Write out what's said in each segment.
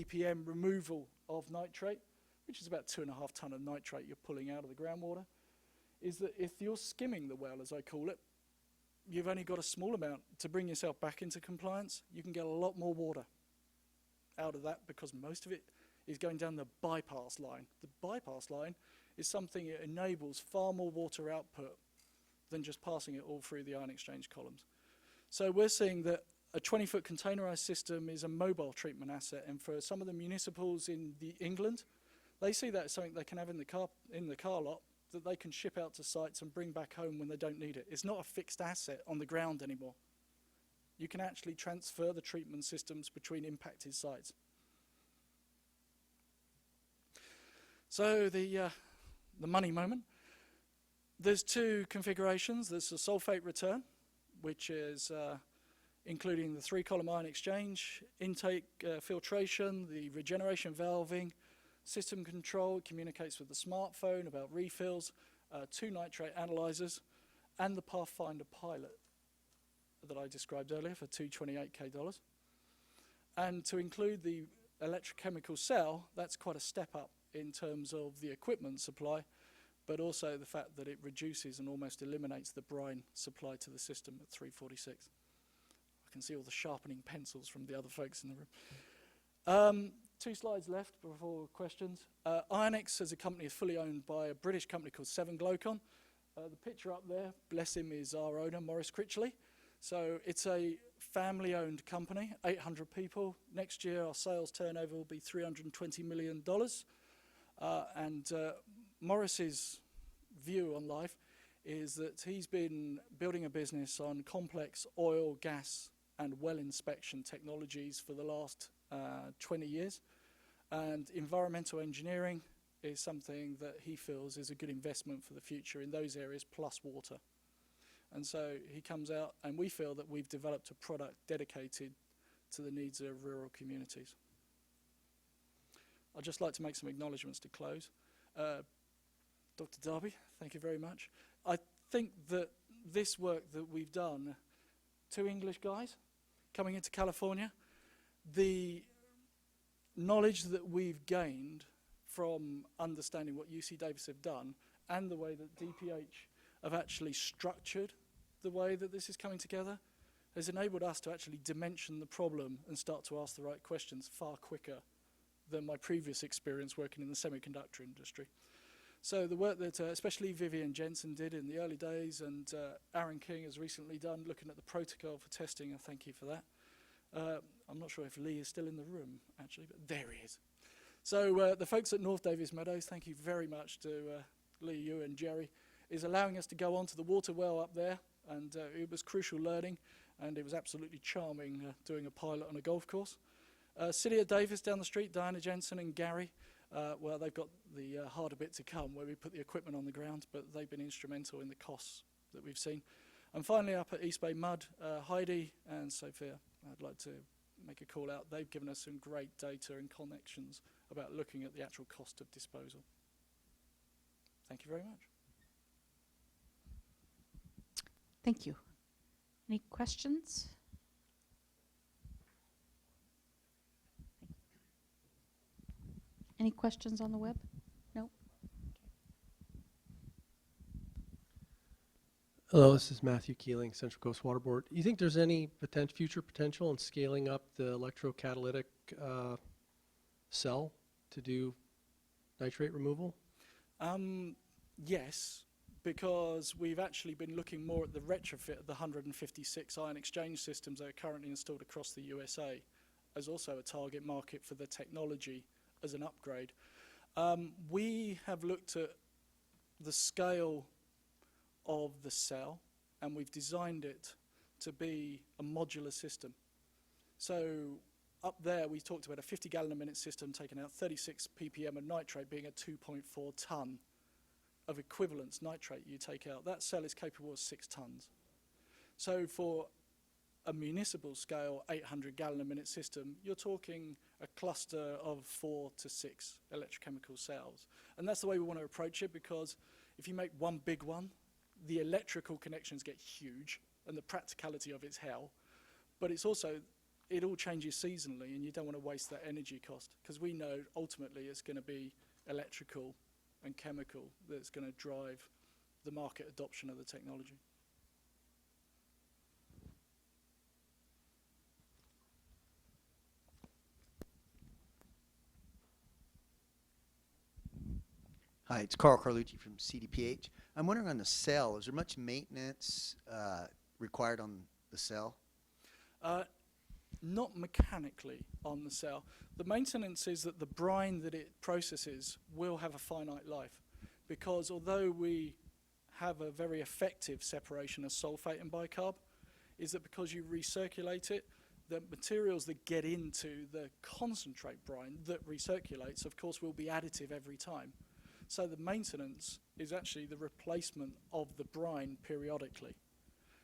ppm removal of nitrate, which is about 2.5 tonne of nitrate you're pulling out of the groundwater, is that if you're skimming the well, as I call it, you've only got a small amount to bring yourself back into compliance. You can get a lot more water out of that because most of it is going down the bypass line. The bypass line is something that enables far more water output than just passing it all through the ion exchange columns. So we're seeing that a 20-foot containerized system is a mobile treatment asset, and for some of the municipals in England, they see that as something they can have in the car lot that they can ship out to sites and bring back home when they don't need it. It's not a fixed asset on the ground anymore. You can actually transfer the treatment systems between impacted sites. So the money moment. There's two configurations. There's a sulfate return, which is including the 3-column ion exchange, intake filtration, the regeneration valving, system control. It communicates with the smartphone about refills, 2 nitrate analyzers, and the Pathfinder pilot that I described earlier for $228K. And to include the electrochemical cell, that's quite a step up in terms of the equipment supply, but also the fact that it reduces and almost eliminates the brine supply to the system at 346. I can see all the sharpening pencils from the other folks in the room. 2 slides left before questions. Ionix as a company is fully owned by a British company called Severn Glocon. The picture up there, bless him, is our owner, Maurice Critchley. So it's a family-owned company, 800 people. Next year our sales turnover will be $320 million. And Maurice's view on life is that he's been building a business on complex oil, gas, and well inspection technologies for the last 20 years. And environmental engineering is something that he feels is a good investment for the future in those areas, plus water. And so he comes out, and we feel that we've developed a product dedicated to the needs of rural communities. I'd just like to make some acknowledgements to close. Dr. Darby, thank you very much. I think that this work that we've done, 2 English guys coming into California, the knowledge that we've gained from understanding what UC Davis have done and the way that DPH have actually structured the way that this is coming together has enabled us to actually dimension the problem and start to ask the right questions far quicker than my previous experience working in the semiconductor industry. So the work that especially Vivian Jensen did in the early days, and Aaron King has recently done looking at the protocol for testing, and thank you for that. I'm not sure if Lee is still in the room, actually, but there he is. So the folks at North Davis Meadows, thank you very much to Lee, you and Jerry, is allowing us to go onto the water well up there, and it was crucial learning, and it was absolutely charming doing a pilot on a golf course. City of Davis down the street, Diana Jensen and Gary, well, they've got the harder bit to come where we put the equipment on the ground, but they've been instrumental in the costs that we've seen. And finally, up at East Bay Mud, Heidi and Sophia, I'd like to make a call out. They've given us some great data and connections about looking at the actual cost of disposal. Thank you very much. Thank you. Any questions? Any questions on the web? No? Hello, this is Matthew Keeling, Central Coast Water Board. Do you think there's any future potential in scaling up the electrocatalytic cell to do nitrate removal? Yes, because we've actually been looking more at the retrofit of the 156 ion exchange systems that are currently installed across the USA as also a target market for the technology as an upgrade. We have looked at the scale of the cell, and we've designed it to be a modular system. So up there we talked about a 50 gallon a minute system taking out 36 ppm of nitrate, being a 2.4 tonne of equivalence nitrate you take out. That cell is capable of 6 tonnes. So for a municipal scale 800 gallon a minute system, you're talking a cluster of 4 to 6 electrochemical cells. And that's the way we want to approach it, because if you make one big one, the electrical connections get huge and the practicality of it's hell. But it's also it all changes seasonally, and you don't want to waste that energy cost, because we know ultimately it's going to be electrical and chemical that's going to drive the market adoption of the technology. Hi, it's Carl Carlucci from CDPH. I'm wondering on the cell, is there much maintenance required on the cell? Not mechanically on the cell. The maintenance is that the brine that it processes will have a finite life, because although we have a very effective separation of sulfate and bicarb, is that because you recirculate it, the materials that get into the concentrate brine that recirculates, of course, will be additive every time. So the maintenance is actually the replacement of the brine periodically.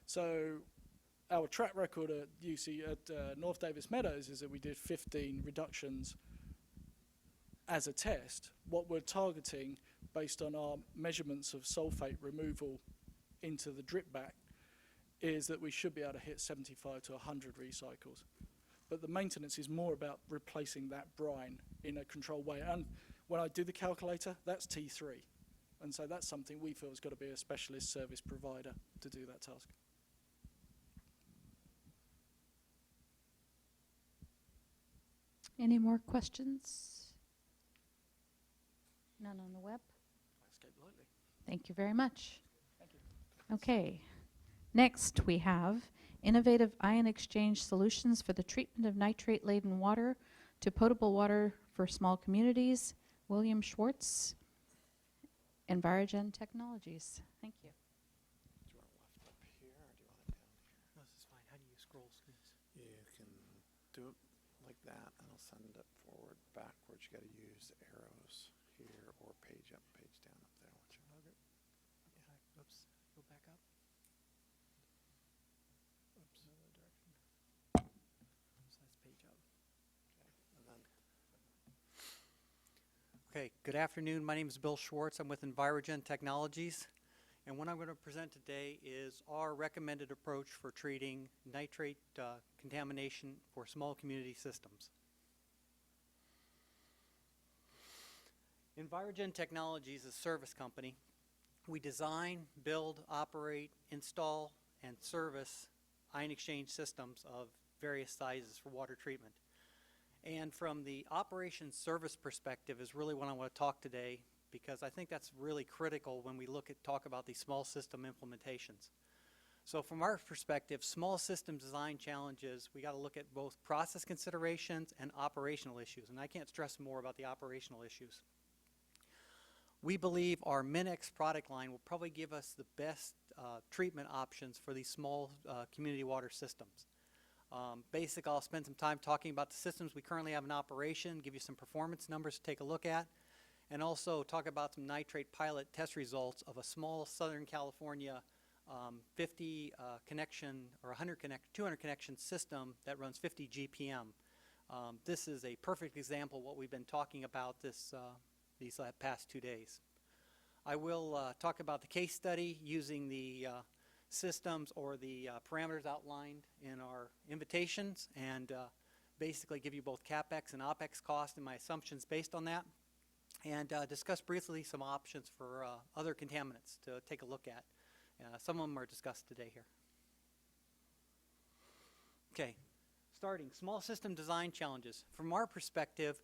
So our track record at North Davis Meadows is that we did 15 reductions as a test. What we're targeting, based on our measurements of sulfate removal into the drip back, is that we should be able to hit 75 to 100 recycles. But the maintenance is more about replacing that brine in a controlled way. And when I do the calculator, that's T3. And so that's something we feel has got to be a specialist service provider to do that task. Any more questions? None on the web? I escaped lightly. Thank you very much. Thank you. Okay. Next, we have innovative ion exchange solutions for the treatment of nitrate-laden water to potable water for small communities. William Schwartz, Envirogen Technologies. Thank you. Do you want it left up here or do you want it down here? No, this is fine. How do you scroll screens? You can do it like that and it'll send it forward, backwards. You gotta use the arrows here or page up, page down up there. What's your logo? Yeah, oops, go back up. Oops. Another direction. So that's page up. Okay. And then Okay, good afternoon. My name is Bill Schwartz. I'm with Envirogen Technologies. And what I'm going to present today is our recommended approach for treating nitrate contamination for small community systems. Envirogen Technologies is a service company. We design, build, operate, install, and service ion exchange systems of various sizes for water treatment. And from the operations service perspective is really what I want to talk today, because I think that's really critical when we talk about these small system implementations. So from our perspective, small system design challenges, we got to look at both process considerations and operational issues. And I can't stress more about the operational issues. We believe our Minx product line will probably give us the best treatment options for these small community water systems. I'll spend some time talking about the systems we currently have in operation, give you some performance numbers to take a look at, and also talk about some nitrate pilot test results of a small Southern California 50 connection or 200 connection system that runs 50 GPM. This is a perfect example of what we've been talking about these past 2 days. I will talk about the case study using the systems or the parameters outlined in our invitations, and basically give you both CapEx and OpEx cost and my assumptions based on that, and discuss briefly some options for other contaminants to take a look at. Some of them are discussed today here. Okay, starting small system design challenges. From our perspective,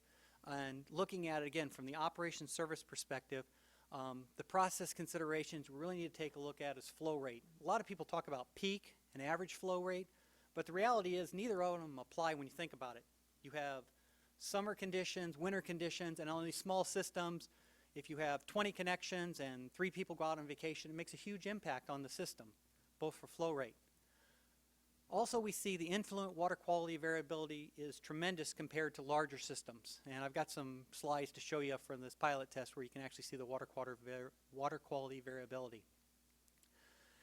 and looking at it again from the operations service perspective, the process considerations we really need to take a look at is flow rate. A lot of people talk about peak and average flow rate, but the reality is neither of them apply when you think about it. You have summer conditions, winter conditions, and on these small systems, if you have 20 connections and 3 people go out on vacation, it makes a huge impact on the system, both for flow rate. Also, we see the influent water quality variability is tremendous compared to larger systems. And I've got some slides to show you from this pilot test where you can actually see the water quality variability.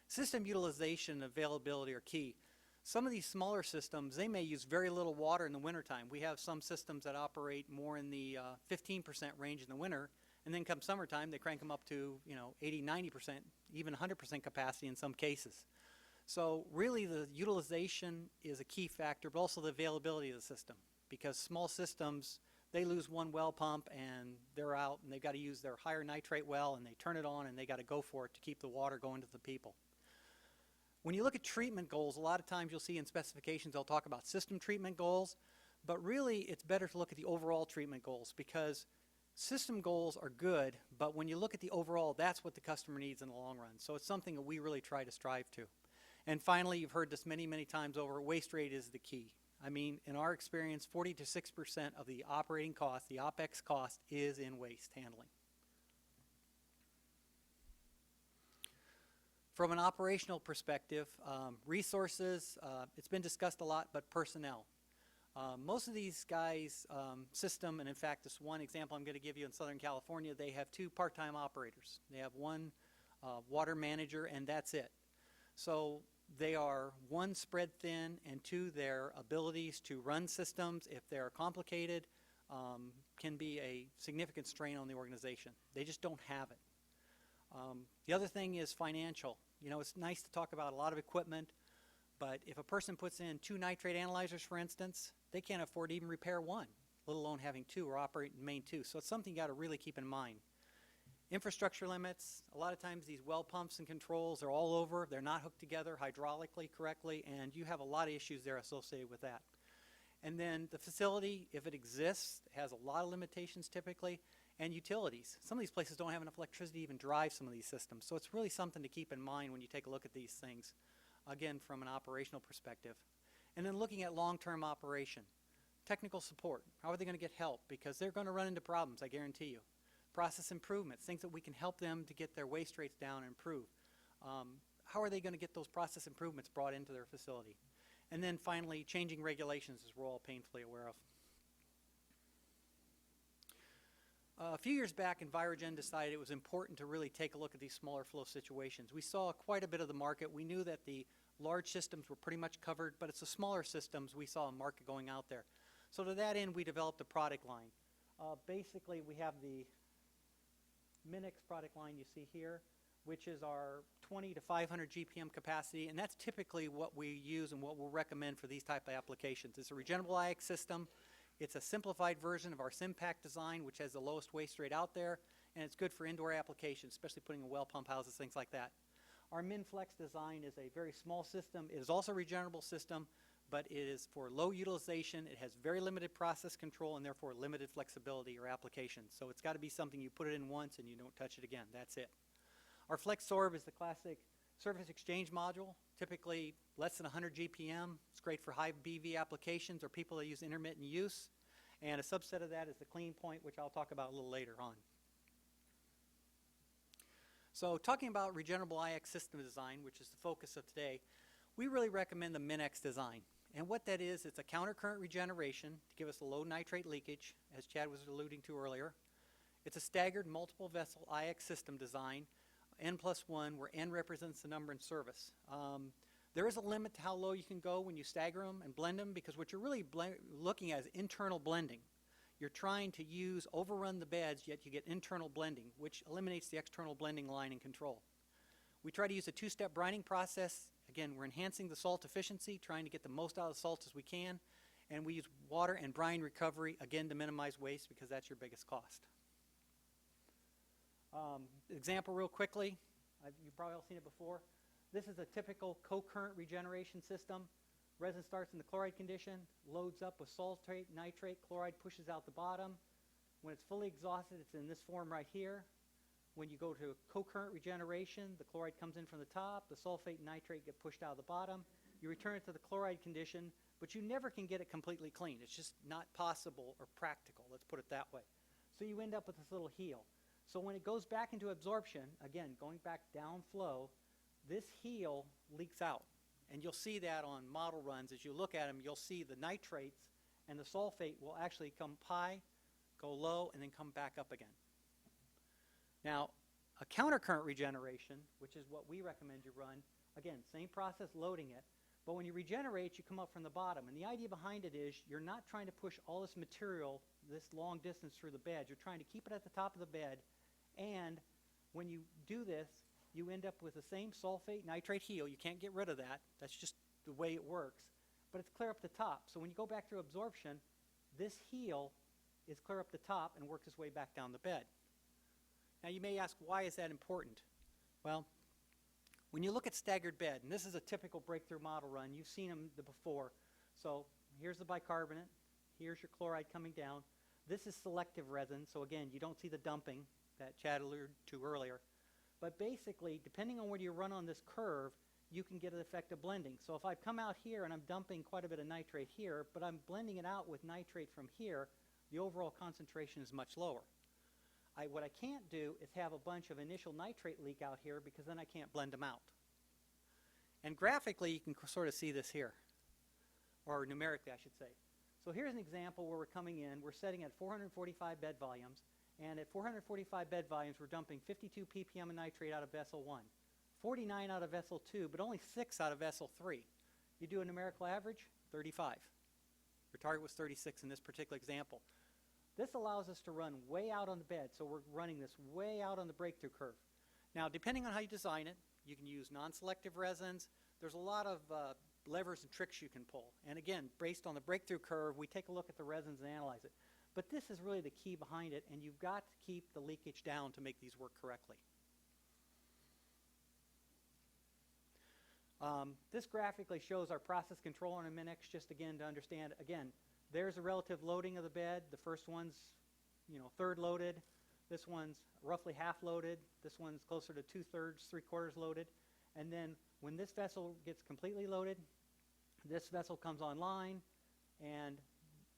System utilization and availability are key. Some of these smaller systems, they may use very little water in the wintertime. We have some systems that operate more in the 15% range in the winter, and then come summertime, they crank them up to 80, 90%, even 100% capacity in some cases. So really the utilization is a key factor, but also the availability of the system, because small systems, they lose one well pump and they're out and they've got to use their higher nitrate well and they turn it on and they got to go for it to keep the water going to the people. When you look at treatment goals, a lot of times you'll see in specifications they'll talk about system treatment goals, but really it's better to look at the overall treatment goals, because system goals are good, but when you look at the overall, that's what the customer needs in the long run. So it's something that we really try to strive to. And finally, you've heard this many, many times over, waste rate is the key. I mean, in our experience, 40 to 6% of the operating cost, the OPEX cost, is in waste handling. From an operational perspective, resources, it's been discussed a lot, but personnel. Most of these guys' system, and in fact this one example I'm going to give you in Southern California, they have 2 part-time operators. They have 1 water manager and that's it. So they are 1, spread thin, and 2, their abilities to run systems, if they're complicated, can be a significant strain on the organization. They just don't have it. The other thing is financial. You know, it's nice to talk about a lot of equipment, but if a person puts in 2 nitrate analyzers, for instance, they can't afford to even repair 1, let alone having 2 or operate in main 2. So it's something you got to really keep in mind. Infrastructure limits, a lot of times these well pumps and controls are all over. They're not hooked together hydraulically correctly, and you have a lot of issues there associated with that. And then the facility, if it exists, has a lot of limitations typically, and utilities. Some of these places don't have enough electricity to even drive some of these systems. So it's really something to keep in mind when you take a look at these things, again, from an operational perspective. And then looking at long-term operation. Technical support, how are they going to get help? Because they're going to run into problems, I guarantee you. Process improvements, things that we can help them to get their waste rates down and improve. How are they going to get those process improvements brought into their facility? And then finally, changing regulations, as we're all painfully aware of. A few years back, Envirogen decided it was important to really take a look at these smaller flow situations. We saw quite a bit of the market. We knew that the large systems were pretty much covered, but it's the smaller systems we saw a market going out there. So to that end, we developed a product line. Basically, we have the Minx product line you see here, which is our 20 to 500 GPM capacity, and that's typically what we use and what we'll recommend for these type of applications. It's a regenerable IX system. It's a simplified version of our Schematic design, which has the lowest waste rate out there, and it's good for indoor applications, especially putting in well pump houses, things like that. Our Minflex design is a very small system. It is also a regenerable system, but it is for low utilization. It has very limited process control and therefore limited flexibility or application. So it's got to be something you put it in once and you don't touch it again. That's it. Our FlexSorb is the classic surface exchange module, typically less than 100 GPM. It's great for high BV applications or people that use intermittent use. And a subset of that is the Clean Point, which I'll talk about a little later on. So talking about regenerable IX system design, which is the focus of today, we really recommend the Minx design. And what that is, it's a countercurrent regeneration to give us a low nitrate leakage, as Chad was alluding to earlier. It's a staggered multiple vessel IX system design, N+1, where N represents the number in service. There is a limit to how low you can go when you stagger them and blend them, because what you're really looking at is internal blending. You're trying to overrun the beds, yet you get internal blending, which eliminates the external blending line and control. We try to use a 2-step brining process. Again, we're enhancing the salt efficiency, trying to get the most out of the salts as we can, and we use water and brine recovery, again, to minimize waste, because that's your biggest cost. Example real quickly, you've probably all seen it before. This is a typical co-current regeneration system. Resin starts in the chloride condition, loads up with sulfate, nitrate, chloride pushes out the bottom. When it's fully exhausted, it's in this form right here. When you go to co-current regeneration, the chloride comes in from the top, the sulfate and nitrate get pushed out of the bottom. You return it to the chloride condition, but you never can get it completely clean. It's just not possible or practical, let's put it that way. So you end up with this little heel. So when it goes back into absorption, again, going back down flow, this heel leaks out. And you'll see that on model runs. As you look at them, you'll see the nitrates and the sulfate will actually come high, go low, and then come back up again. Now, a countercurrent regeneration, which is what we recommend you run, again, same process, loading it, but when you regenerate, you come up from the bottom. And the idea behind it is you're not trying to push all this material this long distance through the bed. You're trying to keep it at the top of the bed, and when you do this, you end up with the same sulfate nitrate heel. You can't get rid of that. That's just the way it works. But it's clear up the top. So when you go back through absorption, this heel is clear up the top and works its way back down the bed. Now you may ask, why is that important? Well, when you look at staggered bed, and this is a typical breakthrough model run, you've seen them before. So here's the bicarbonate, here's your chloride coming down. This is selective resin, so again, you don't see the dumping that Chad alluded to earlier. But basically, depending on where you run on this curve, you can get an effect of blending. So if I come out here and I'm dumping quite a bit of nitrate here, but I'm blending it out with nitrate from here, the overall concentration is much lower. What I can't do is have a bunch of initial nitrate leak out here, because then I can't blend them out. And graphically, you can sort of see this here, or numerically, I should say. So here's an example where we're coming in. We're setting at 445 bed volumes, and at 445 bed volumes, we're dumping 52 ppm of nitrate out of vessel 1, 49 out of vessel 2, but only 6 out of vessel 3. You do a numerical average, 35. Your target was 36 in this particular example. This allows us to run way out on the bed, so we're running this way out on the breakthrough curve. Now, depending on how you design it, you can use non-selective resins. There's a lot of levers and tricks you can pull. And again, based on the breakthrough curve, we take a look at the resins and analyze it. But this is really the key behind it, and you've got to keep the leakage down to make these work correctly. This graphically shows our process control on a Minx, just again to understand. Again, there's a relative loading of the bed. The first one's, third loaded. This one's roughly half loaded. This one's closer to 2/3, 3/4 loaded. And then when this vessel gets completely loaded, this vessel comes online, and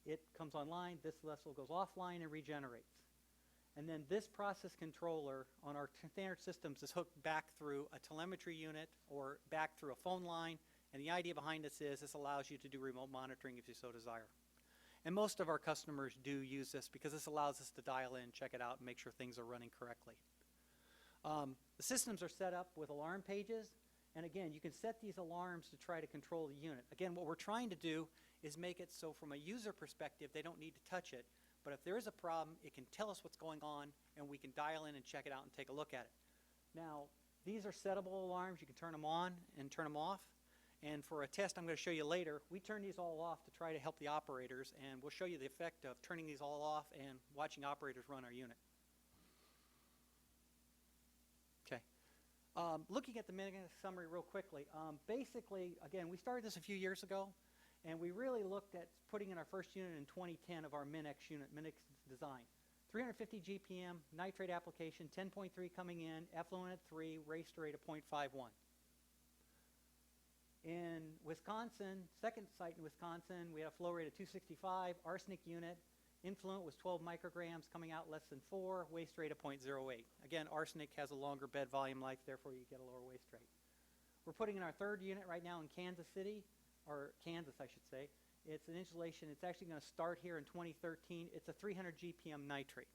it comes online. This vessel goes offline and regenerates. And then this process controller on our standard systems is hooked back through a telemetry unit or back through a phone line. And the idea behind this is this allows you to do remote monitoring if you so desire. And most of our customers do use this because this allows us to dial in, check it out, and make sure things are running correctly. The systems are set up with alarm pages. And again, you can set these alarms to try to control the unit. Again, what we're trying to do is make it so from a user perspective, they don't need to touch it. But if there is a problem, it can tell us what's going on, and we can dial in and check it out and take a look at it. Now, these are settable alarms. You can turn them on and turn them off. And for a test I'm going to show you later, we turn these all off to try to help the operators, and we'll show you the effect of turning these all off and watching operators run our unit. Okay. Looking at the Minx summary real quickly, basically, again, we started this a few years ago, and we really looked at putting in our first unit in 2010 of our Minx unit, Minx Design. 350 GPM, nitrate application, 10.3 coming in, effluent at 3, waste rate of 0.51. In Wisconsin, second site in Wisconsin, we had a flow rate of 265, arsenic unit, influent was 12 micrograms, coming out less than 4, waste rate of 0.08. Again, arsenic has a longer bed volume life, therefore you get a lower waste rate. We're putting in our third unit right now in Kansas City, or Kansas, I should say. It's an installation. It's actually going to start here in 2013. It's a 300 GPM nitrate.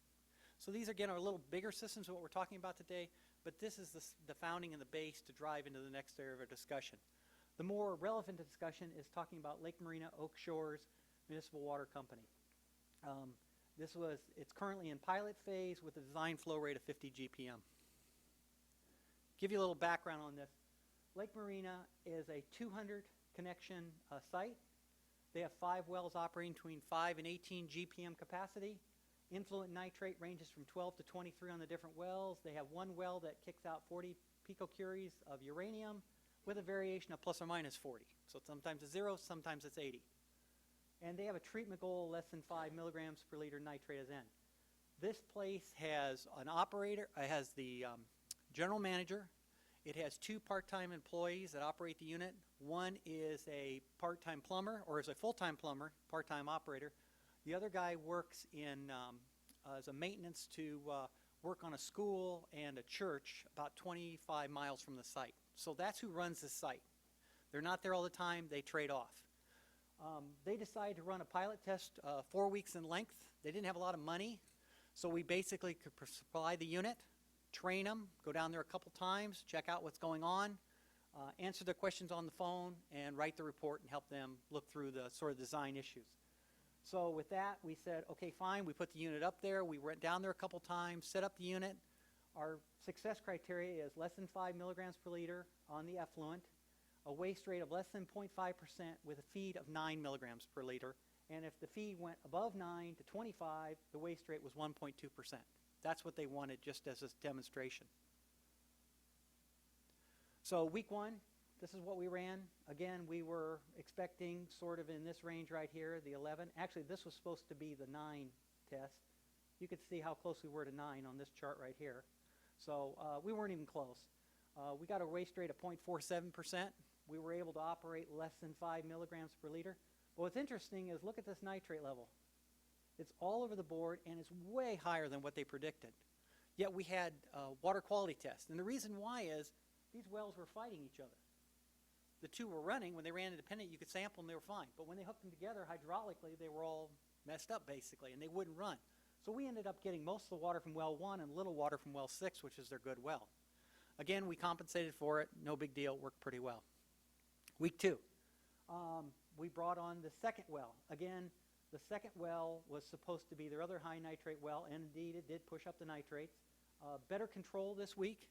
So these, again, are a little bigger systems than what we're talking about today, but this is the founding and the base to drive into the next area of our discussion. The more relevant discussion is talking about Lake Morena, Oak Shores Municipal Water Company. It's currently in pilot phase with a design flow rate of 50 GPM. Give you a little background on this. Lake Morena is a 200 connection site. They have 5 wells operating between 5 and 18 GPM capacity. Influent nitrate ranges from 12 to 23 on the different wells. They have one well that kicks out 40 picocuries of uranium with a variation of plus or minus 40. So sometimes it's 0, sometimes it's 80. And they have a treatment goal less than 5 milligrams per liter nitrate as N. This place has an operator, it has the general manager. It has 2 part-time employees that operate the unit. One is a part-time plumber, or is a full-time plumber, part-time operator. The other guy works in as a maintenance to work on a school and a church about 25 miles from the site. So that's who runs the site. They're not there all the time. They trade off. They decided to run a pilot test 4 weeks in length. They didn't have a lot of money, so we basically could supply the unit, train them, go down there a couple times, check out what's going on, answer their questions on the phone, and write the report and help them look through the sort of design issues. So with that, we said, okay, fine. We put the unit up there. We went down there a couple times, set up the unit. Our success criteria is less than 5 milligrams per liter on the effluent, a waste rate of less than 0.5% with a feed of 9 milligrams per liter, and if the feed went above 9 to 25, the waste rate was 1.2%. That's what they wanted just as a demonstration. So week 1, this is what we ran. Again, we were expecting sort of in this range right here, the 11. Actually, this was supposed to be the 9 test. You could see how close we were to 9 on this chart right here. So we weren't even close. We got a waste rate of 0.47%. We were able to operate less than 5 milligrams per liter. But what's interesting is look at this nitrate level. It's all over the board, and it's way higher than what they predicted. Yet we had water quality tests. And the reason why is these wells were fighting each other. The two were running. When they ran independent, you could sample them, they were fine. But when they hooked them together hydraulically, they were all messed up, basically, and they wouldn't run. So we ended up getting most of the water from well 1 and little water from well 6, which is their good well. Again, we compensated for it. No big deal. It worked pretty well. Week 2, we brought on the second well. Again, the second well was supposed to be their other high nitrate well, and indeed it did push up the nitrates. Better control this week.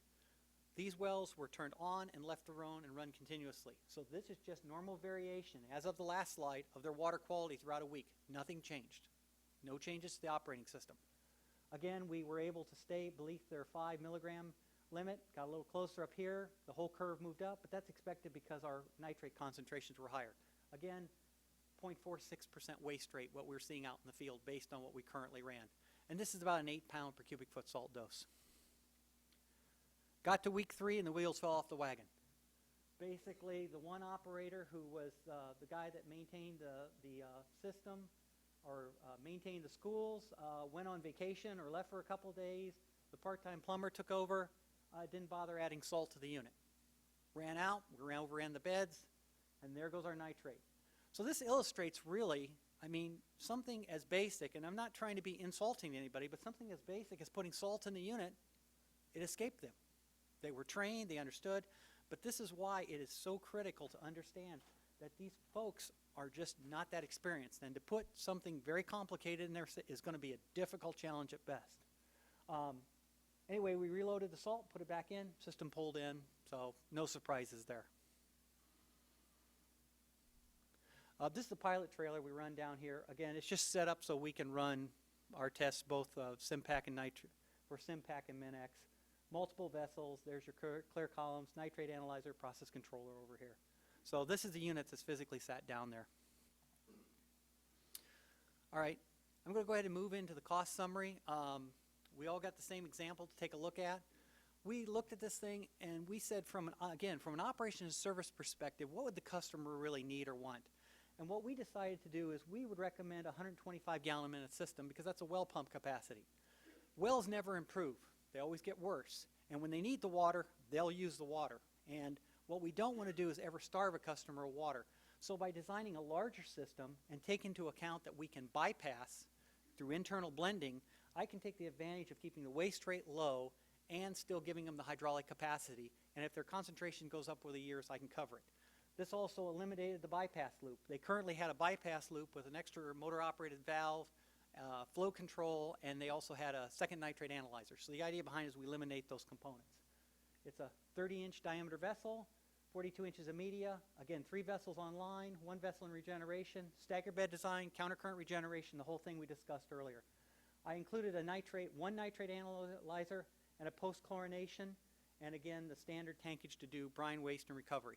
These wells were turned on and left alone and run continuously. So this is just normal variation, as of the last slide, of their water quality throughout a week. Nothing changed. No changes to the operating system. Again, we were able to stay beneath their 5 milligram limit. Got a little closer up here. The whole curve moved up, but that's expected because our nitrate concentrations were higher. Again, 0.46% waste rate, what we're seeing out in the field based on what we currently ran. And this is about an 8 pound per cubic foot salt dose. Got to week 3 and the wheels fell off the wagon. Basically, the one operator who was the guy that maintained the system or maintained the schools went on vacation or left for a couple days. The part-time plumber took over, didn't bother adding salt to the unit. Ran out, we overran the beds, and there goes our nitrate. So this illustrates really, I mean, something as basic, and I'm not trying to be insulting to anybody, but something as basic as putting salt in the unit, it escaped them. They were trained, they understood, but this is why it is so critical to understand that these folks are just not that experienced, and to put something very complicated in there is going to be a difficult challenge at best. Anyway, we reloaded the salt, put it back in, system pulled in, so no surprises there. This is the pilot trailer we run down here. Again, it's just set up so we can run our tests, both SIMPAC and for SIMPAC and Minx. Multiple vessels, there's your clear columns, nitrate analyzer, process controller over here. So this is the unit that's physically sat down there. All right, I'm going to go ahead and move into the cost summary. We all got the same example to take a look at. We looked at this thing and we said from an operations and service perspective, what would the customer really need or want? And what we decided to do is we would recommend a 125 gallon a minute system because that's a well pump capacity. Wells never improve. They always get worse. And when they need the water, they'll use the water. And what we don't want to do is ever starve a customer of water. So by designing a larger system and take into account that we can bypass through internal blending, I can take the advantage of keeping the waste rate low and still giving them the hydraulic capacity. And if their concentration goes up over the years, I can cover it. This also eliminated the bypass loop. They currently had a bypass loop with an extra motor-operated valve, flow control, and they also had a second nitrate analyzer. So the idea behind it is we eliminate those components. It's a 30-inch diameter vessel, 42 inches of media. Again, 3 vessels online, 1 vessel in regeneration, stagger bed design, countercurrent regeneration, the whole thing we discussed earlier. I included one nitrate analyzer and a post-chlorination, and again, the standard tankage to do brine waste and recovery.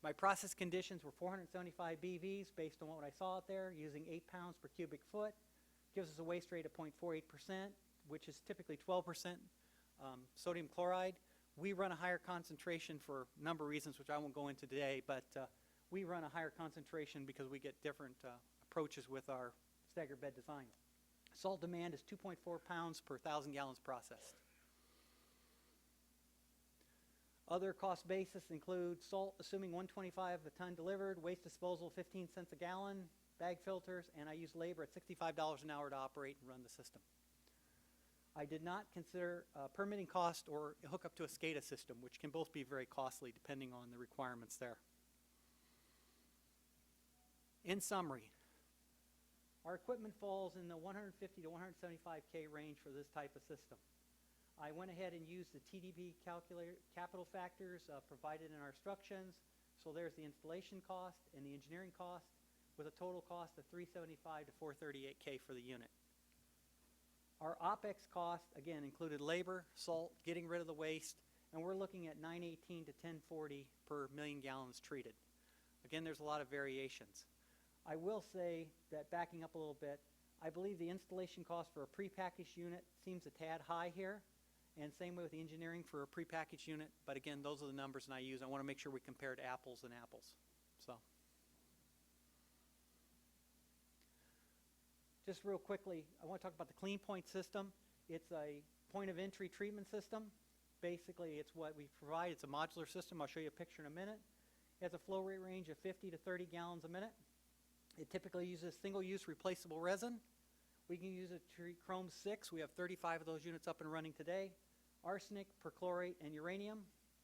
My process conditions were 475 BVs based on what I saw out there, using 8 pounds per cubic foot. Gives us a waste rate of 0.48%, which is typically 12% sodium chloride. We run a higher concentration for a number of reasons, which I won't go into today, but we run a higher concentration because we get different approaches with our stagger bed design. Salt demand is 2.4 pounds per 1,000 gallons processed. Other cost basis include salt, assuming 125 a ton delivered, waste disposal 15 cents a gallon, bag filters, and I use labor at $65 an hour to operate and run the system. I did not consider permitting cost or hook up to a SCADA system, which can both be very costly depending on the requirements there. In summary, our equipment falls in the 150 to 175K range for this type of system. I went ahead and used the TDP calculator capital factors provided in our instructions. So there's the installation cost and the engineering cost with a total cost of $375 to $438K for the unit. Our OPEX cost, again, included labor, salt, getting rid of the waste, and we're looking at $918 to $1040 per million gallons treated. Again, there's a lot of variations. I will say that backing up a little bit, I believe the installation cost for a prepackaged unit seems a tad high here, and same way with the engineering for a prepackaged unit, but again, those are the numbers that I use. I want to make sure we compared apples and apples. So, just real quickly, I want to talk about the Clean Point system. It's a point of entry treatment system. Basically, it's what we provide. It's a modular system. I'll show you a picture in a minute. It has a flow rate range of 50 to 30 gallons a minute. It typically uses single-use replaceable resin. We can use it to treat chrome 6. We have 35 of those units up and running today. Arsenic, perchlorate, and uranium.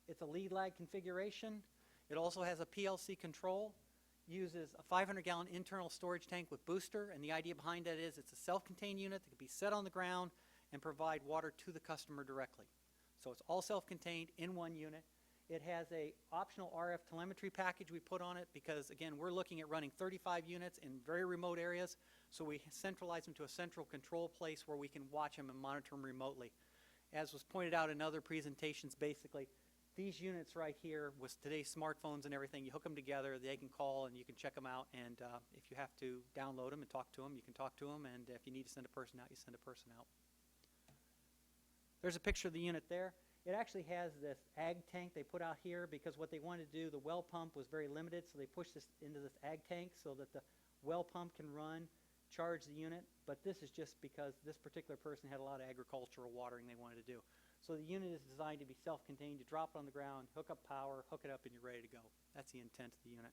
It's a lead lag configuration. It also has a PLC control. Uses a 500-gallon internal storage tank with booster, and the idea behind that is it's a self-contained unit that can be set on the ground and provide water to the customer directly. So it's all self-contained in one unit. It has a optional RF telemetry package we put on it because, again, we're looking at running 35 units in very remote areas, so we centralize them to a central control place where we can watch them and monitor them remotely. As was pointed out in other presentations, basically, these units right here with today's smartphones and everything, you hook them together, they can call and you can check them out, and if you have to download them and talk to them, you can talk to them, and if you need to send a person out, you send a person out. There's a picture of the unit there. It actually has this ag tank they put out here because what they wanted to do, the well pump was very limited, so they pushed this into this ag tank so that the well pump can run, charge the unit, but this is just because this particular person had a lot of agricultural watering they wanted to do. So the unit is designed to be self-contained. You drop it on the ground, hook up power, hook it up, and you're ready to go. That's the intent of the unit.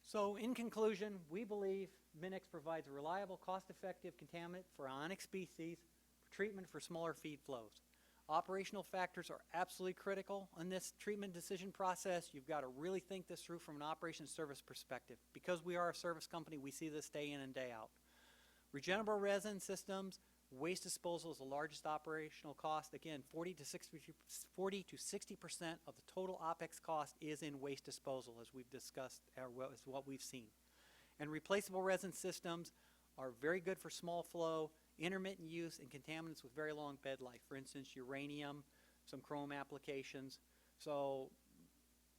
So in conclusion, we believe Minx provides a reliable, cost-effective contaminant for ionic species for treatment for smaller feed flows. Operational factors are absolutely critical in this treatment decision process. You've got to really think this through from an operations service perspective. Because we are a service company, we see this day in and day out. Regenerable resin systems, waste disposal is the largest operational cost. Again, 40 to 60% of the total OPEX cost is in waste disposal, as we've discussed, is what we've seen. And replaceable resin systems are very good for small flow, intermittent use, and contaminants with very long bed life. For instance, uranium, some chrome applications. So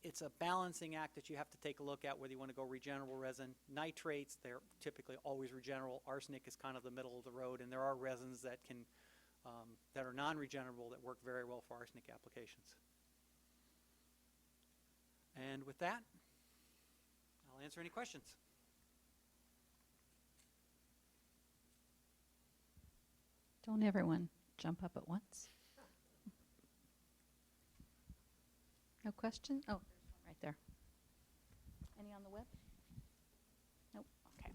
it's a balancing act that you have to take a look at whether you want to go regenerable resin. Nitrates, they're typically always regenerable. Arsenic is kind of the middle of the road, and there are resins that can that are non-regenerable that work very well for arsenic applications. And with that, I'll answer any questions. Don't everyone jump up at once. No question? Oh, there's one right there. Any on the web? Nope. Okay.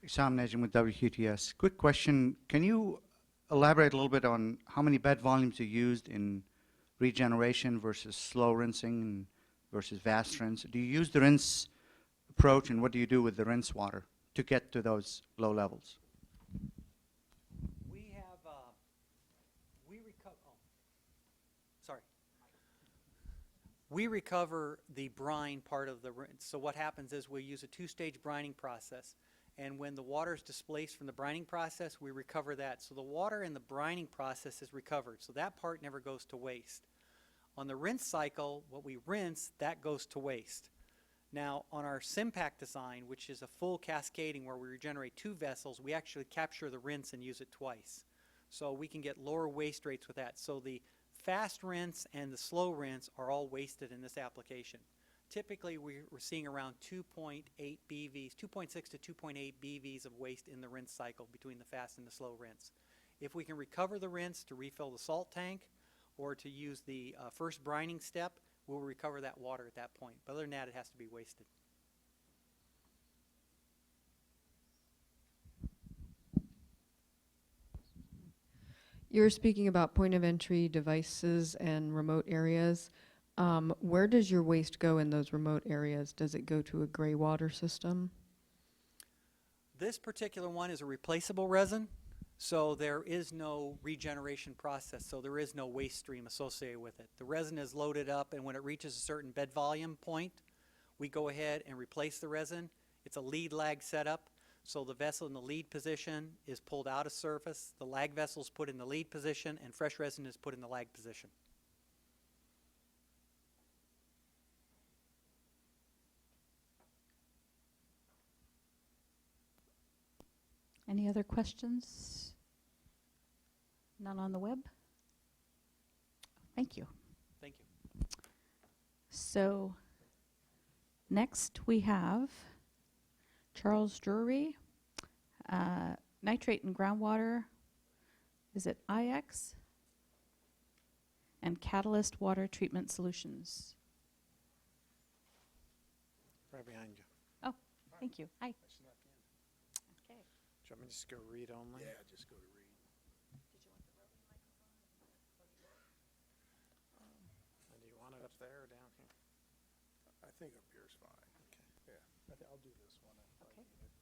Sam Najim with WQTS. Quick question. Can you elaborate a little bit on how many bed volumes you used in regeneration versus slow rinsing and versus fast rinse? Do you use the rinse approach, and what do you do with the rinse water to get to those low levels? We recover the brine part of the rinse. So what happens is we use a two-stage brining process. And when the water is displaced from the brining process, we recover that. So the water in the brining process is recovered. So that part never goes to waste. On the rinse cycle, what we rinse, that goes to waste. Now, on our SIMPAC design, which is a full cascading where we regenerate 2 vessels, we actually capture the rinse and use it twice. So we can get lower waste rates with that. So the fast rinse and the slow rinse are all wasted in this application. Typically, we're seeing around 2.8 BVs, 2.6 to 2.8 BVs of waste in the rinse cycle between the fast and the slow rinse. If we can recover the rinse to refill the salt tank or to use the first brining step, we'll recover that water at that point. But other than that, it has to be wasted. You're speaking about point of entry devices and remote areas. Where does your waste go in those remote areas? Does it go to a gray water system? This particular one is a replaceable resin, so there is no regeneration process, so there is no waste stream associated with it. The resin is loaded up, and when it reaches a certain bed volume point, we go ahead and replace the resin. It's a lead lag setup, so the vessel in the lead position is pulled out of surface, the lag vessel is put in the lead position, and fresh resin is put in the lag position. Any other questions? None on the web? Thank you. Thank you. So next we have Charles Drury, nitrate and groundwater. Is it IX? And catalyst water treatment solutions. Right behind you. Oh, thank you. Hi. Okay. Do you want me to just go read only? Yeah, just go to read. And do you want it up there or down here? I think up here's fine. Okay. Yeah, I think I'll do this one if I Okay. need it.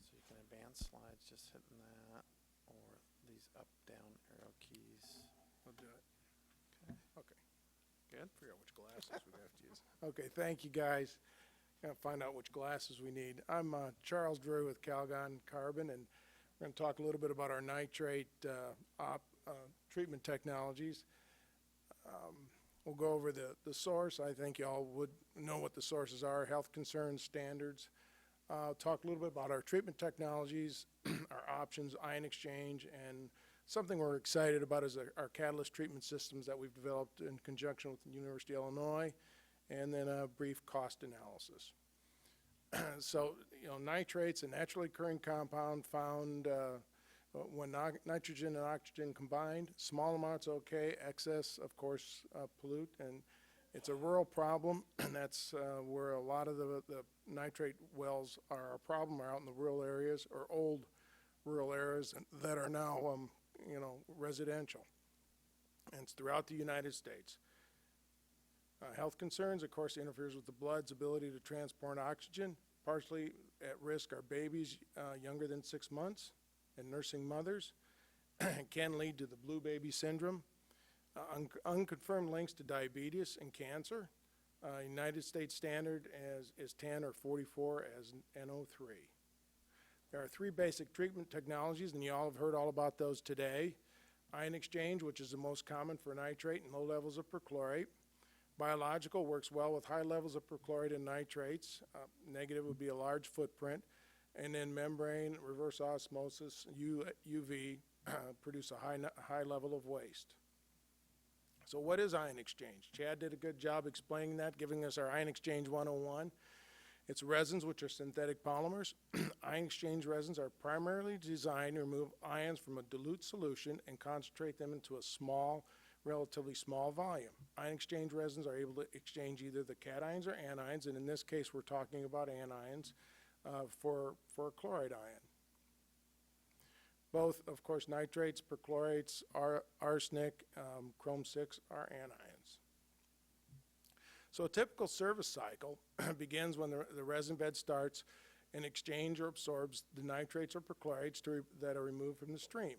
So you can advance slides just hitting that, or these up, down arrow keys. I'll do it. Okay. Okay. Good. Figure out which glasses we have to use. Okay, thank you, guys. Gotta find out which glasses we need. I'm Charles Drew with Calgon Carbon, and we're going to talk a little bit about our nitrate treatment technologies. We'll go over the source. I think y'all would know what the sources are, health concerns, standards. Talk a little bit about our treatment technologies, our options, ion exchange, and something we're excited about is our catalyst treatment systems that we've developed in conjunction with the University of Illinois, and then a brief cost analysis. So, you know, nitrates, a naturally occurring compound found when nitrogen and oxygen combined. Small amounts okay, excess, of course, pollute, and it's a rural problem, and that's where a lot of the nitrate wells are a problem, are out in the rural areas, or old rural areas that are now, you know, residential. And it's throughout the United States. Health concerns, of course, interferes with the blood's ability to transport oxygen. Partially at risk are babies younger than 6 months and nursing mothers. Can lead to the blue baby syndrome. Unconfirmed links to diabetes and cancer. United States standard is 10 or 44 as NO3. There are 3 basic treatment technologies, and you all have heard all about those today. Ion exchange, which is the most common for nitrate and low levels of perchlorate. Biological works well with high levels of perchlorate and nitrates. Negative would be a large footprint. And then membrane, reverse osmosis, UV, produce a high level of waste. So what is ion exchange? Chad did a good job explaining that, giving us our ion exchange 101. It's resins, which are synthetic polymers. Ion exchange resins are primarily designed to remove ions from a dilute solution and concentrate them into a small, relatively small volume. Ion exchange resins are able to exchange either the cations or anions, and in this case we're talking about anions for a chloride ion. Both, of course, nitrates, perchlorates, arsenic, chrome-6 are anions. So a typical service cycle begins when the resin bed starts and exchange or absorbs the nitrates or perchlorates that are removed from the stream.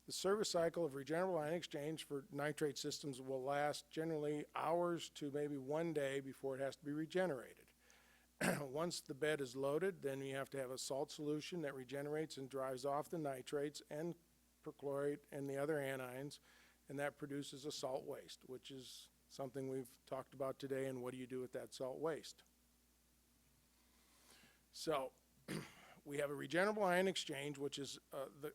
The service cycle of regenerable ion exchange for nitrate systems will last generally hours to maybe 1 day before it has to be regenerated. Once the bed is loaded, then you have to have a salt solution that regenerates and drives off the nitrates and perchlorate and the other anions, and that produces a salt waste, which is something we've talked about today, and what do you do with that salt waste? So we have a regenerable ion exchange, which is the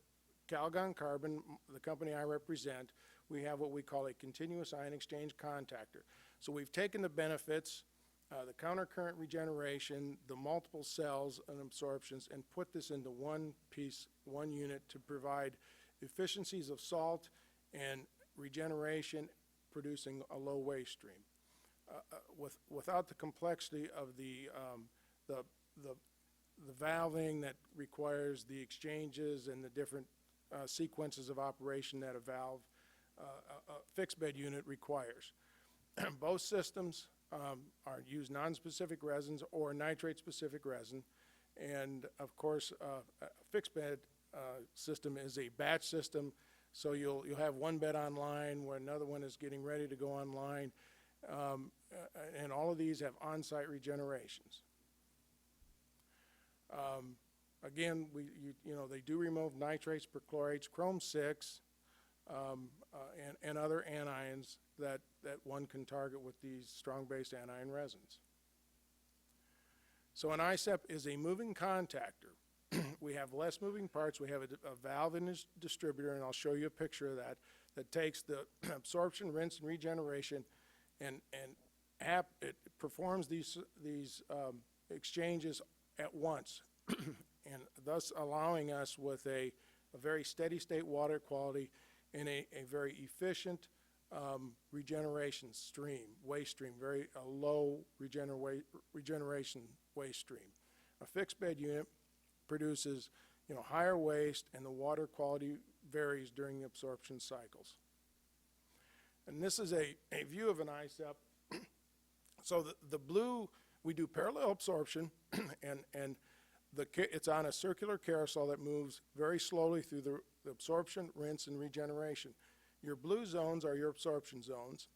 Calgon Carbon, the company I represent. We have what we call a continuous ion exchange contactor. So we've taken the benefits, the countercurrent regeneration, the multiple cells and absorptions, and put this into one piece, one unit to provide efficiencies of salt and regeneration, producing a low waste stream. Without the complexity of the valving that requires the exchanges and the different sequences of operation that a valve, a fixed bed unit requires. Both systems use non-specific resins or nitrate-specific resin, And of course, a fixed bed system is a batch system, so you'll have one bed online where another one is getting ready to go online, and all of these have on-site regenerations. Again, they do remove nitrates, perchlorates, chrome-6, and other anions that one can target with these strong-based anion resins. So an ISEP is a moving contactor. We have less moving parts. We have a valve in this distributor, and I'll show you a picture of that takes the absorption, rinse, and regeneration, and it performs these exchanges at once, and thus allowing us with a very steady state water quality and a very efficient regeneration stream, waste stream, very low regeneration waste stream. A fixed bed unit produces higher waste, and the water quality varies during the absorption cycles. And this is a view of an ISEP. So the blue, we do parallel absorption, and it's on a circular carousel that moves very slowly through the absorption, rinse, and regeneration. Your blue zones are your absorption zones,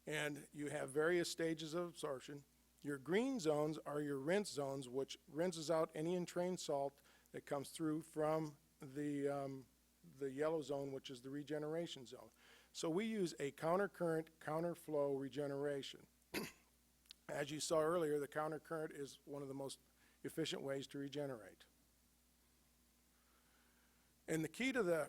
and you have various stages of absorption. Your green zones are your rinse zones, which rinses out any entrained salt that comes through from the yellow zone, which is the regeneration zone. So we use a countercurrent, counterflow regeneration. As you saw earlier, the countercurrent is one of the most efficient ways to regenerate. And the key to the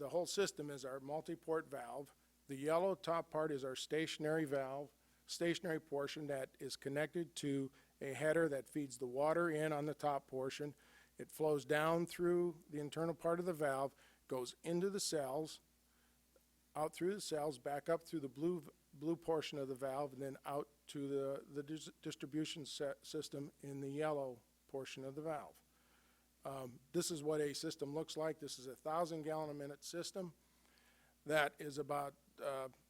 whole system is our multi-port valve. The yellow top part is our stationary valve, stationary portion that is connected to a header that feeds the water in on the top portion. It flows down through the internal part of the valve, goes into the cells, out through the cells, back up through the blue portion of the valve, and then out to the distribution system in the yellow portion of the valve. This is what a system looks like. This is a 1,000 gallon a minute system that is about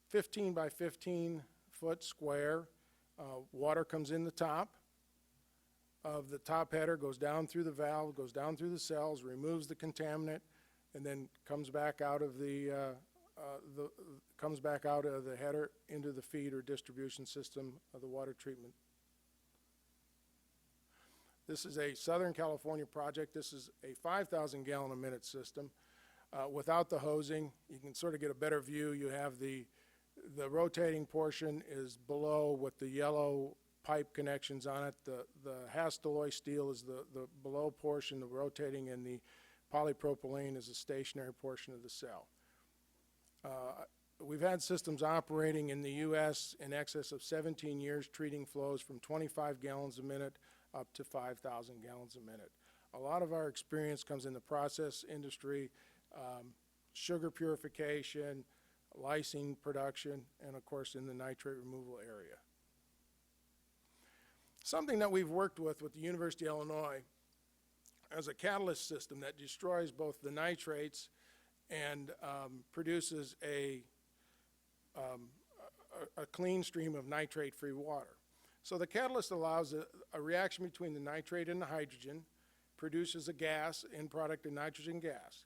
15 by 15 foot square. Water comes in the top of the top header, goes down through the valve, goes down through the cells, removes the contaminant, and then comes back out of the header into the feed or distribution system of the water treatment. This is a Southern California project. This is a 5,000 gallon a minute system. Without the hosing, you can sort of get a better view. You have the rotating portion is below with the yellow pipe connections on it. The Hastelloy steel is the below portion, the rotating, and the polypropylene is the stationary portion of the cell. We've had systems operating in the U.S. in excess of 17 years, treating flows from 25 gallons a minute up to 5,000 gallons a minute. A lot of our experience comes in the process industry, sugar purification, lysine production, and of course in the nitrate removal area. Something that we've worked with the University of Illinois as a catalyst system that destroys both the nitrates and produces a clean stream of nitrate-free water. So the catalyst allows a reaction between the nitrate and the hydrogen, produces a gas, end product of nitrogen gas.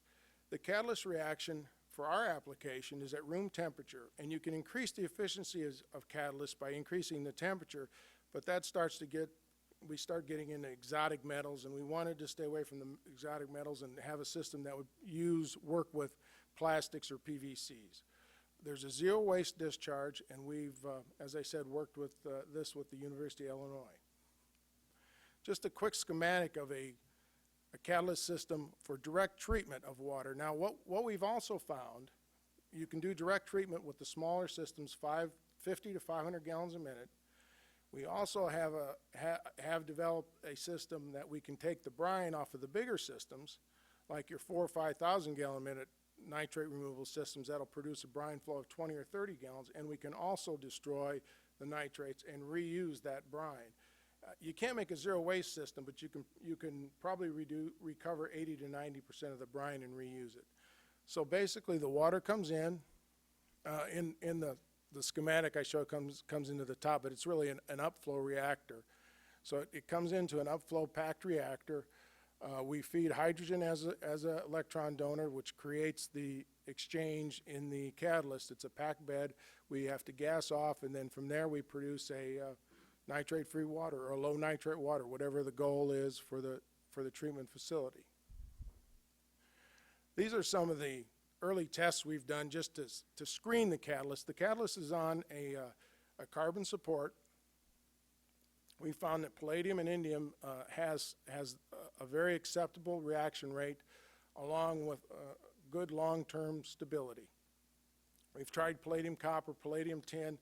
The catalyst reaction for our application is at room temperature, and you can increase the efficiency of catalysts by increasing the temperature, but that starts to we start getting into exotic metals, and we wanted to stay away from the exotic metals and have a system that would work with plastics or PVCs. There's a zero waste discharge, and we've, as I said, worked with this with the University of Illinois. Just a quick schematic of a catalyst system for direct treatment of water. Now, what we've also found, you can do direct treatment with the smaller systems, 50 to 500 gallons a minute. We also have developed a system that we can take the brine off of the bigger systems, like your 4,000 or 5,000 gallon a minute nitrate removal systems that'll produce a brine flow of 20 or 30 gallons, and we can also destroy the nitrates and reuse that brine. You can't make a zero waste system, but you can probably recover 80 to 90% of the brine and reuse it. So basically, the water comes in the schematic I show comes into the top, but it's really an upflow reactor. So it comes into an upflow packed reactor. We feed hydrogen as an electron donor, which creates the exchange in the catalyst. It's a packed bed. We have to gas off, and then from there we produce a nitrate-free water or low nitrate water, whatever the goal is for the treatment facility. These are some of the early tests we've done just to screen the catalyst. The catalyst is on a carbon support. We found that palladium and indium has a very acceptable reaction rate along with good long-term stability. We've tried palladium copper, palladium tin.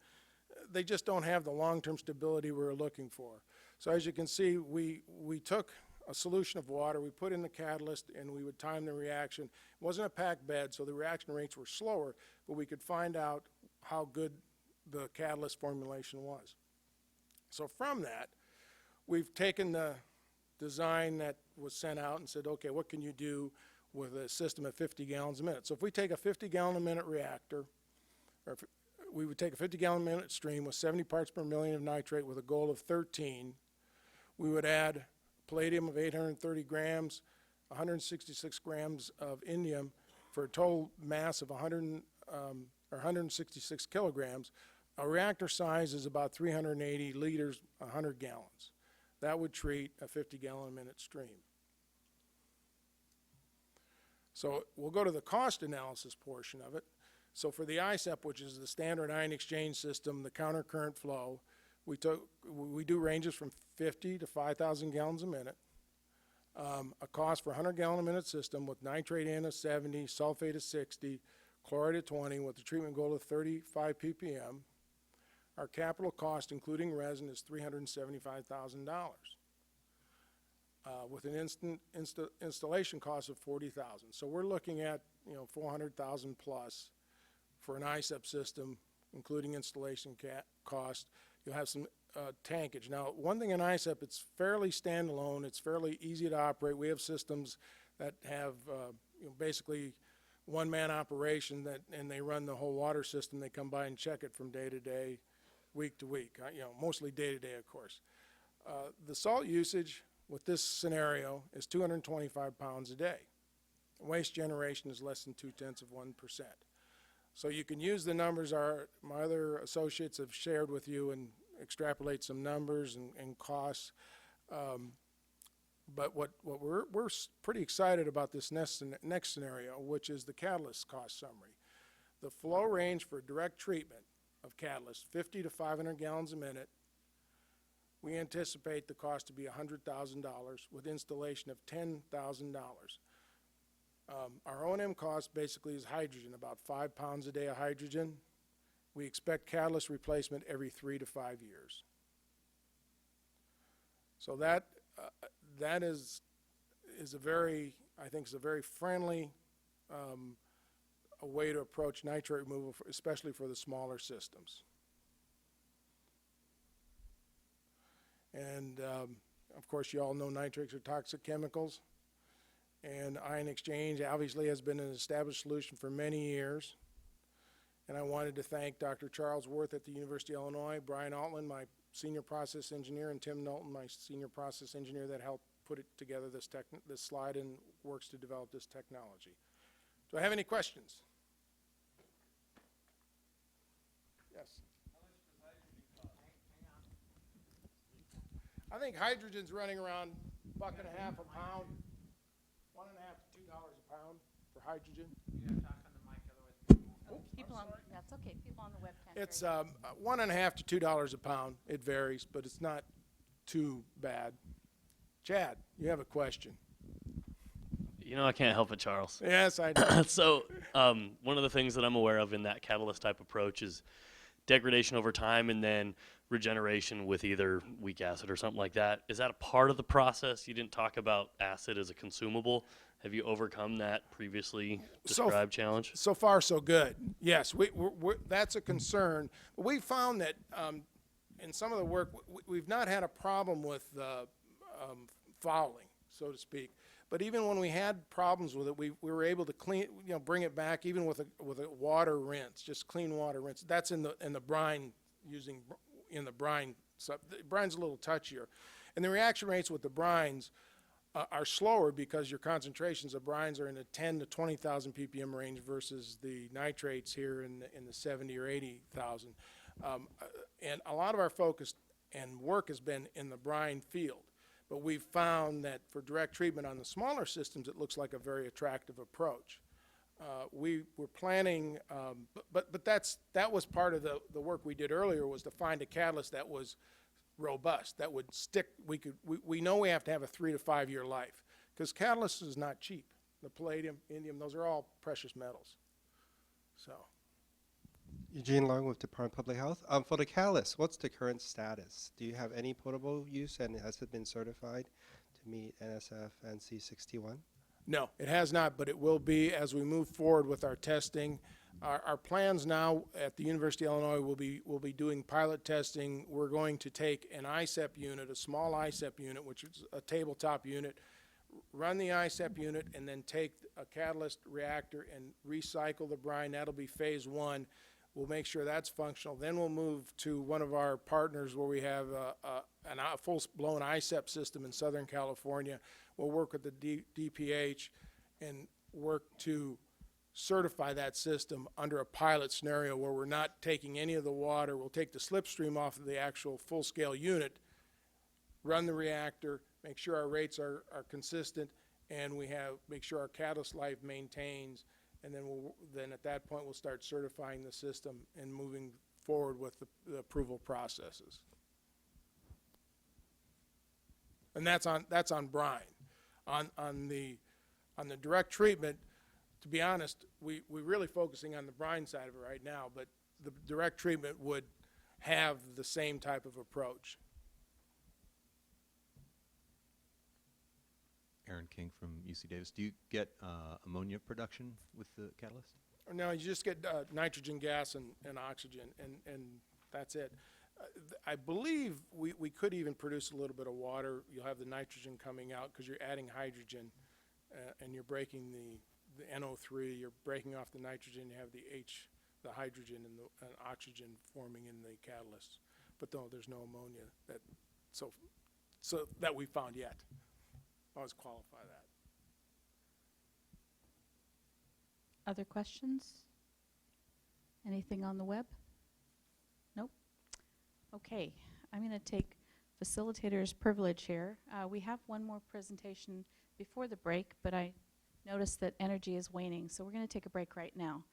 They just don't have the long-term stability we're looking for. So as you can see, we took a solution of water, we put in the catalyst, and we would time the reaction. It wasn't a packed bed, so the reaction rates were slower, but we could find out how good the catalyst formulation was. So from that, we've taken the design that was sent out and said, okay, what can you do with a system of 50 gallons a minute? So if we take a 50-gallon a minute reactor, or if we would take a 50-gallon a minute stream with 70 parts per million of nitrate with a goal of 13, we would add palladium of 830 grams, 166 grams of indium for a total mass of 166 kilograms. A reactor size is about 380 liters, 100 gallons. That would treat a 50-gallon a minute stream. So we'll go to the cost analysis portion of it. So for the ISEP, which is the standard ion exchange system, the countercurrent flow, we do ranges from 50 to 5,000 gallons a minute. A cost for a 100-gallon a minute system with nitrate in of 70, sulfate of 60, chloride of 20, with the treatment goal of 35 ppm. Our capital cost, including resin, is $375,000, with an installation cost of $40,000. So we're looking at $400,000 plus for an ISEP system, including installation cost. You'll have some tankage. Now, one thing in ISEP, it's fairly standalone. It's fairly easy to operate. We have systems that have basically one-man operation and they run the whole water system. They come by and check it from day to day, week to week, mostly day to day, of course. The salt usage with this scenario is 225 pounds a day. Waste generation is less than 0.2%. So you can use the numbers my other associates have shared with you and extrapolate some numbers and costs. But what we're pretty excited about this next scenario, which is the catalyst cost summary. The flow range for direct treatment of catalyst, 50 to 500 gallons a minute, we anticipate the cost to be $100,000 with installation of $10,000. Our O&M cost basically is hydrogen, about 5 pounds a day of hydrogen. We expect catalyst replacement every 3 to 5 years. So that is a very, I think, is a very friendly a way to approach nitrate removal, especially for the smaller systems. And of course, you all know nitrates are toxic chemicals. And ion exchange obviously has been an established solution for many years. And I wanted to thank Dr. Charles Worth at the University of Illinois, Brian Altland, my senior process engineer, and Tim Knowlton, my senior process engineer that helped put it together, this slide, and works to develop this technology. Do I have any questions? Yes. I think hydrogen's running around $1.50 a pound. $1.50 to $2 a pound for hydrogen. People on, that's okay, people on the webcam. It's $1.50 to $2 a pound. It varies, but it's not too bad. Chad, you have a question. I can't help it, Charles. Yes, I do. So one of the things that I'm aware of in that catalyst type approach is degradation over time and then regeneration with either weak acid or something like that. Is that a part of the process? You didn't talk about acid as a consumable. Have you overcome that previously described challenge? So far, so good. Yes, that's a concern. We found that in some of the work, we've not had a problem with fouling, so to speak. But even when we had problems with it, we were able to bring it back even with a water rinse, just clean water rinse. That's in the brine, using in the brine. So the brine's a little touchier. And the reaction rates with the brines are slower because your concentrations of brines are in the 10 to 20,000 ppm range versus the nitrates here in the 70 or 80,000. And a lot of our focus and work has been in the brine field. But we've found that for direct treatment on the smaller systems, it looks like a very attractive approach. We were planning, but that was part of the work we did earlier, was to find a catalyst that was robust, that would stick. We know we have to have a 3 to 5 year life, because catalyst is not cheap. The palladium, indium, those are all precious metals. So. Eugene Long with Department of Public Health. For the catalyst, what's the current status? Do you have any potable use, and has it been certified to meet NSF NC 61? No, it has not, but it will be as we move forward with our testing. Our plans now at the University of Illinois will be doing pilot testing. We're going to take an ISEP unit, a small ISEP unit, which is a tabletop unit, run the ISEP unit, and then take a catalyst reactor and recycle the brine. That'll be phase 1. We'll make sure that's functional. Then we'll move to one of our partners where we have a full-blown ISEP system in Southern California. We'll work with the DPH and work to certify that system under a pilot scenario where we're not taking any of the water. We'll take the slipstream off of the actual full-scale unit, run the reactor, make sure our rates are consistent, and make sure our catalyst life maintains. And then at that point, we'll start certifying the system and moving forward with the approval processes. And that's on brine. On the direct treatment, to be honest, we're really focusing on the brine side of it right now, but the direct treatment would have the same type of approach. Aaron King from UC Davis. Do you get ammonia production with the catalyst? No, you just get nitrogen gas and oxygen, and that's it. I believe we could even produce a little bit of water. You'll have the nitrogen coming out because you're adding hydrogen, and you're breaking the NO3. You're breaking off the nitrogen. You have the hydrogen and the oxygen forming in the catalyst. But no, there's no ammonia that we found yet. Always qualify that. Other questions? Anything on the web? Nope. Okay, I'm going to take facilitator's privilege here. We have one more presentation before the break, but I noticed that energy is waning, so we're going to take a break right now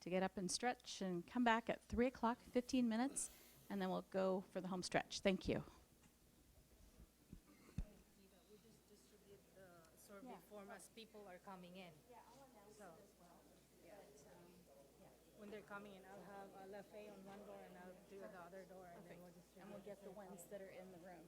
to get up and stretch and come back at 3 o'clock, 15 minutes, and then we'll go for the home stretch. Thank you. Form as people are coming in. So, when they're coming in, I'll have a left A on one door and I'll do the other door, and then we'll just. And we'll get the ones that are in the room.